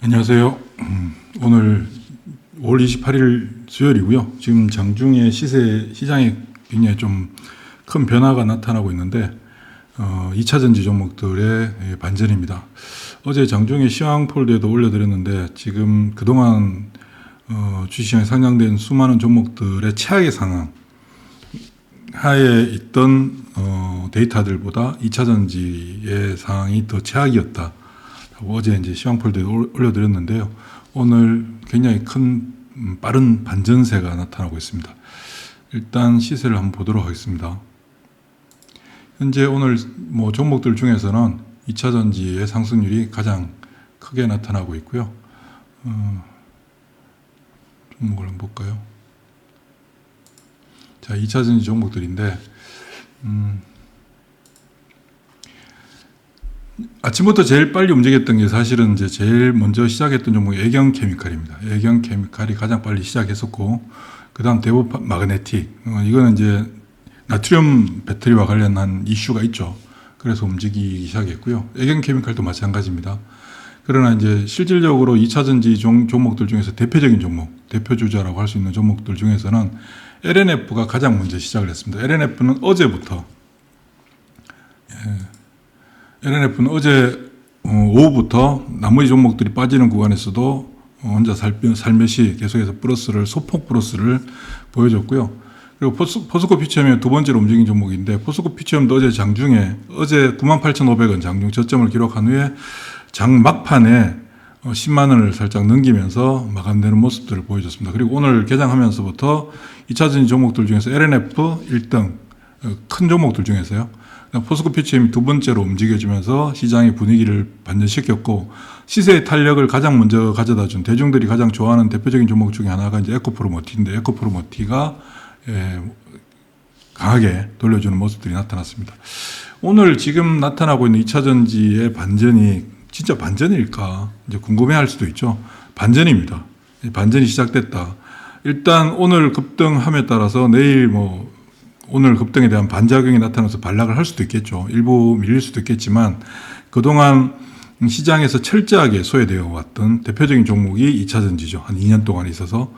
안녕하세요. 오늘 5월 28일 수요일이고요. 지금 장중에 시장에 굉장히 좀 큰 변화가 나타나고 있는데 2차전지 종목들의 반전입니다. 어제 장중에 시황폴드에도 올려드렸는데 지금 그동안 주식시장에 상장된 수많은 종목들의 최악의 상황 하에 있던 데이터들보다 2차전지의 상황이 더 최악이었다. 어제 이제 시황폴드에 올려드렸는데요. 오늘 굉장히 큰 빠른 반전세가 나타나고 있습니다. 일단 시세를 한번 보도록 하겠습니다. 현재 오늘 종목들 중에서는 2차전지의 상승률이 가장 크게 나타나고 있고요. 종목을 한번 볼까요? 자, 2차전지 종목들인데 아침부터 제일 빨리 움직였던 게 사실은 이제 제일 먼저 시작했던 종목이 애경케미칼입니다. 애경케미칼이 가장 빨리 시작했었고, 그 다음 대우 마그네틱. 이거는 이제 나트륨 배터리와 관련한 이슈가 있죠. 그래서 움직이기 시작했고요. 애경케미칼도 마찬가지입니다. 그러나 이제 실질적으로 2차전지 종목들 중에서 대표적인 종목, 대표주자라고 할 수 있는 종목들 중에서는 LNF가 가장 먼저 시작을 했습니다. LNF는 어제부터, LNF는 어제 오후부터 나머지 종목들이 빠지는 구간에서도 혼자 살며시 계속해서 소폭 플러스를 보여줬고요. 그리고 포스코 피치엠이 두 번째로 움직인 종목인데, 포스코 피치엠도 어제 98,500원 장중 저점을 기록한 후에 장 막판에 10만 원을 살짝 넘기면서 마감되는 모습들을 보여줬습니다. 그리고 오늘 개장하면서부터 2차전지 종목들 중에서 LNF 1등, 큰 종목들 중에서요. 포스코 피치엠이 두 번째로 움직여주면서 시장의 분위기를 반전시켰고, 시세의 탄력을 가장 먼저 가져다 준 대중들이 가장 좋아하는 대표적인 종목 중에 하나가 이제 에코프로모티인데, 에코프로모티가 강하게 돌려주는 모습들이 나타났습니다. 오늘 지금 나타나고 있는 2차전지의 반전이 진짜 반전일까 이제 궁금해할 수도 있죠. 반전입니다. 반전이 시작됐다. 일단 오늘 급등함에 따라서 내일 오늘 급등에 대한 반작용이 나타나서 반락을 할 수도 있겠죠. 일부 밀릴 수도 있겠지만, 그동안 시장에서 철저하게 소외되어 왔던 대표적인 종목이 2차전지죠. 한 2년 동안 있어서.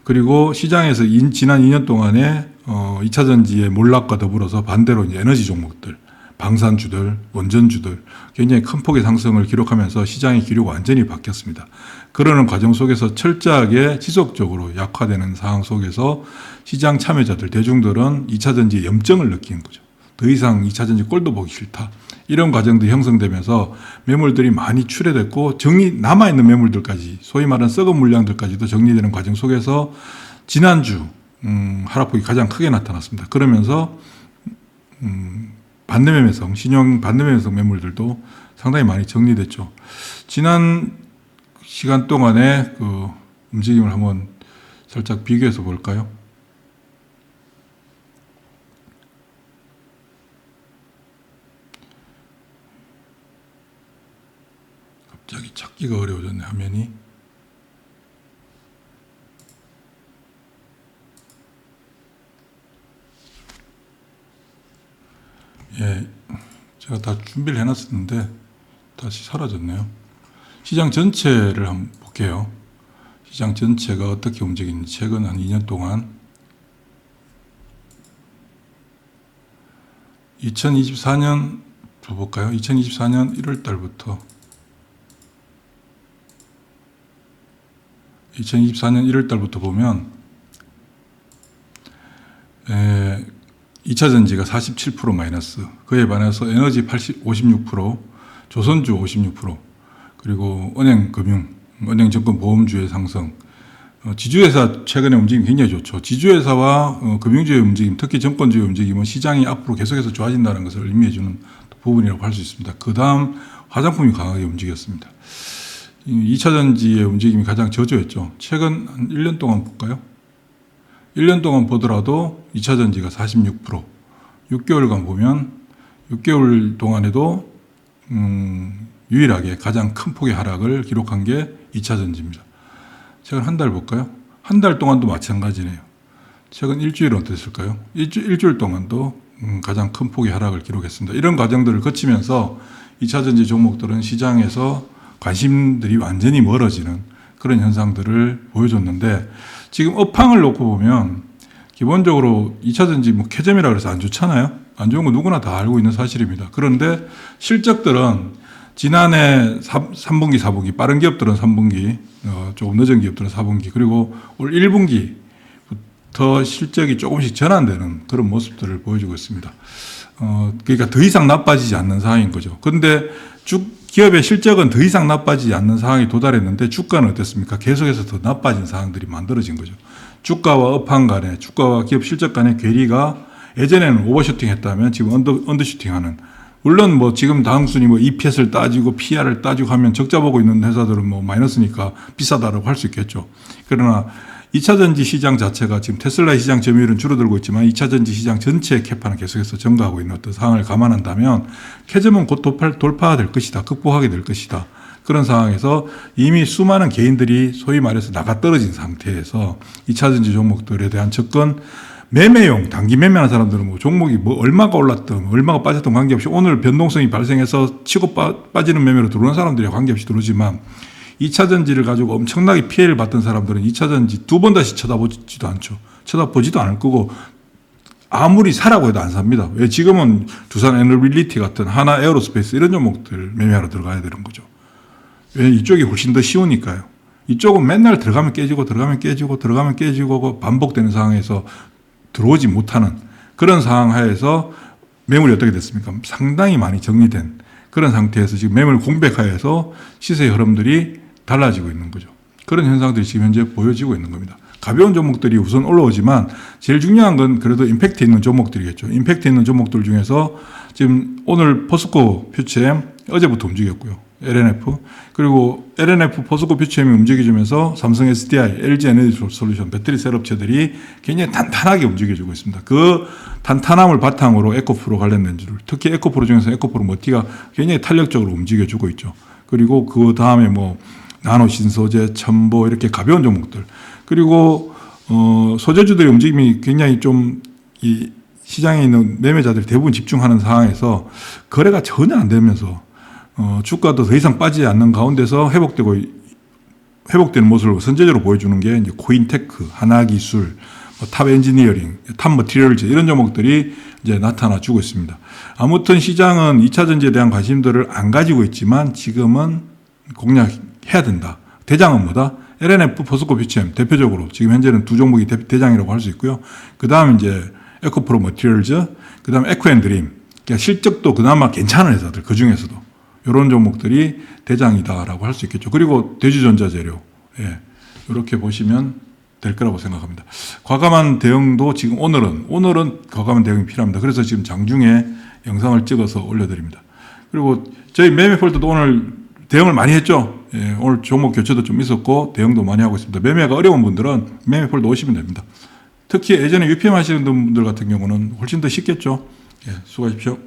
그리고 시장에서 지난 2년 동안에 2차전지의 몰락과 더불어서 반대로 이제 에너지 종목들, 방산주들, 원전주들 굉장히 큰 폭의 상승을 기록하면서 시장의 기류가 완전히 바뀌었습니다. 그러는 과정 속에서 철저하게 지속적으로 약화되는 상황 속에서 시장 참여자들, 대중들은 2차전지의 염증을 느끼는 거죠. 더 이상 2차전지 꼴도 보기 싫다. 이런 과정들이 형성되면서 매물들이 많이 출회됐고, 남아있는 매물들까지, 소위 말하는 썩은 물량들까지도 정리되는 과정 속에서 지난주 하락폭이 가장 크게 나타났습니다. 그러면서 반대매매성, 신용 반대매매성 매물들도 상당히 많이 정리됐죠. 지난 시간 동안의 그 움직임을 한번 살짝 비교해서 볼까요? 갑자기 찾기가 어려워졌네, 화면이. 예, 제가 다 준비를 해놨었는데 다시 사라졌네요. 시장 전체를 한번 볼게요. 시장 전체가 어떻게 움직이는지 최근 한 2년 동안 2024년 볼까요? 2024년 1월 달부터 보면 2차전지가 47% 마이너스, 그에 반해서 에너지 56%, 조선주 56%, 그리고 은행증권보험주의 상승, 지주회사 최근에 움직임이 굉장히 좋죠. 지주회사와 금융주의 움직임, 특히 정권주의 움직임은 시장이 앞으로 계속해서 좋아진다는 것을 의미해주는 부분이라고 할 수 있습니다. 그 다음 화장품이 강하게 움직였습니다. 2차전지의 움직임이 가장 저조했죠. 최근 한 1년 동안 볼까요? 1년 동안 보더라도 2차전지가 46%, 6개월간 보면 6개월 동안에도 유일하게 가장 큰 폭의 하락을 기록한 게 2차전지입니다. 최근 한 달 볼까요? 한 달 동안도 마찬가지네요. 최근 일주일은 어땠을까요? 일주일 동안도 가장 큰 폭의 하락을 기록했습니다. 이런 과정들을 거치면서 2차전지 종목들은 시장에서 관심들이 완전히 멀어지는 그런 현상들을 보여줬는데 지금 업황을 놓고 보면 기본적으로 2차전지 뭐 캐점이라 그래서 안 좋잖아요. 안 좋은 거 누구나 다 알고 있는 사실입니다. 그런데 실적들은 지난해 3분기, 4분기, 빠른 기업들은 3분기, 조금 늦은 기업들은 4분기, 그리고 올 1분기부터 실적이 조금씩 전환되는 그런 모습들을 보여주고 있습니다. 그러니까 더 이상 나빠지지 않는 상황인 거죠. 그런데 기업의 실적은 더 이상 나빠지지 않는 상황에 도달했는데 주가는 어땠습니까? 계속해서 더 나빠진 상황들이 만들어진 거죠. 주가와 업황 간에, 주가와 기업 실적 간의 괴리가 예전에는 오버슈팅 했다면 지금 언더슈팅 하는, 물론 뭐 지금 다음 순위 뭐 EPS를 따지고 PR을 따지고 하면 적자 보고 있는 회사들은 뭐 마이너스니까 비싸다라고 할 수 있겠죠. 그러나 2차전지 시장 자체가 지금 테슬라 시장 점유율은 줄어들고 있지만 2차전지 시장 전체의 캐파는 계속해서 증가하고 있는 어떤 상황을 감안한다면 캐점은 곧 돌파될 것이다. 극복하게 될 것이다. 그런 상황에서 이미 수많은 개인들이 소위 말해서 나가 떨어진 상태에서 2차전지 종목들에 대한 접근, 매매용, 단기 매매하는 사람들은 뭐 종목이 뭐 얼마가 올랐든 얼마가 빠졌든 관계없이 오늘 변동성이 발생해서 치고 빠지는 매매로 들어오는 사람들이 관계없이 들어오지만 2차전지를 가지고 엄청나게 피해를 봤던 사람들은 2차전지 두 번 다시 쳐다보지도 않죠. 쳐다보지도 않을 거고 아무리 사라고 해도 안 삽니다. 왜? 지금은 두산 에너빌리티 같은 하나 에어로스페이스 이런 종목들 매매하러 들어가야 되는 거죠. 왜? 이쪽이 훨씬 더 쉬우니까요. 이쪽은 맨날 들어가면 깨지고 들어가면 깨지고 들어가면 깨지고 반복되는 상황에서 들어오지 못하는 그런 상황 하에서 매물이 어떻게 됐습니까? 상당히 많이 정리된 그런 상태에서 지금 매물 공백하에서 시세의 흐름들이 달라지고 있는 거죠. 그런 현상들이 지금 현재 보여지고 있는 겁니다. 가벼운 종목들이 우선 올라오지만 제일 중요한 건 그래도 임팩트 있는 종목들이겠죠. 임팩트 있는 종목들 중에서 지금 오늘 포스코 퓨처엠 어제부터 움직였고요. LNF 그리고 LNF 포스코 퓨처엠이 움직여주면서 삼성 SDI, LG 에너지 솔루션 배터리 셀 업체들이 굉장히 탄탄하게 움직여주고 있습니다. 그 탄탄함을 바탕으로 에코프로 관련 렌즈를, 특히 에코프로 중에서 에코프로 머티가 굉장히 탄력적으로 움직여주고 있죠. 그리고 그 다음에 뭐 나노 신소재, 첨보 이렇게 가벼운 종목들, 그리고 소재주들의 움직임이 굉장히 좀 이 시장에 있는 매매자들이 대부분 집중하는 상황에서 거래가 전혀 안 되면서 주가도 더 이상 빠지지 않는 가운데서 회복되는 모습을 선제적으로 보여주는 게 이제 코인테크, 하나기술, 탑 엔지니어링, 탑 머티리얼즈 이런 종목들이 이제 나타나 주고 있습니다. 아무튼 시장은 2차 전지에 대한 관심들을 안 가지고 있지만 지금은 공략해야 된다. 대장은 뭐다? LNF, 포스코 퓨처엠 대표적으로 지금 현재는 두 종목이 대장이라고 할 수 있고요. 그 다음 이제 에코프로 머티리얼즈, 그 다음 에코앤드림, 그러니까 실적도 그나마 괜찮은 회사들 그 중에서도 이런 종목들이 대장이다라고 할 수 있겠죠. 그리고 대주전자재료, 예, 이렇게 보시면 될 거라고 생각합니다. 과감한 대응도 지금 오늘은 과감한 대응이 필요합니다. 그래서 지금 장중에 영상을 찍어서 올려드립니다. 그리고 저희 매매폴더도 오늘 대응을 많이 했죠. 예, 오늘 종목 교체도 좀 있었고 대응도 많이 하고 있습니다. 매매가 어려운 분들은 매매폴더 오시면 됩니다. 특히 예전에 UPM 하시는 분들 같은 경우는 훨씬 더 쉽겠죠. 예, 수고하십시오.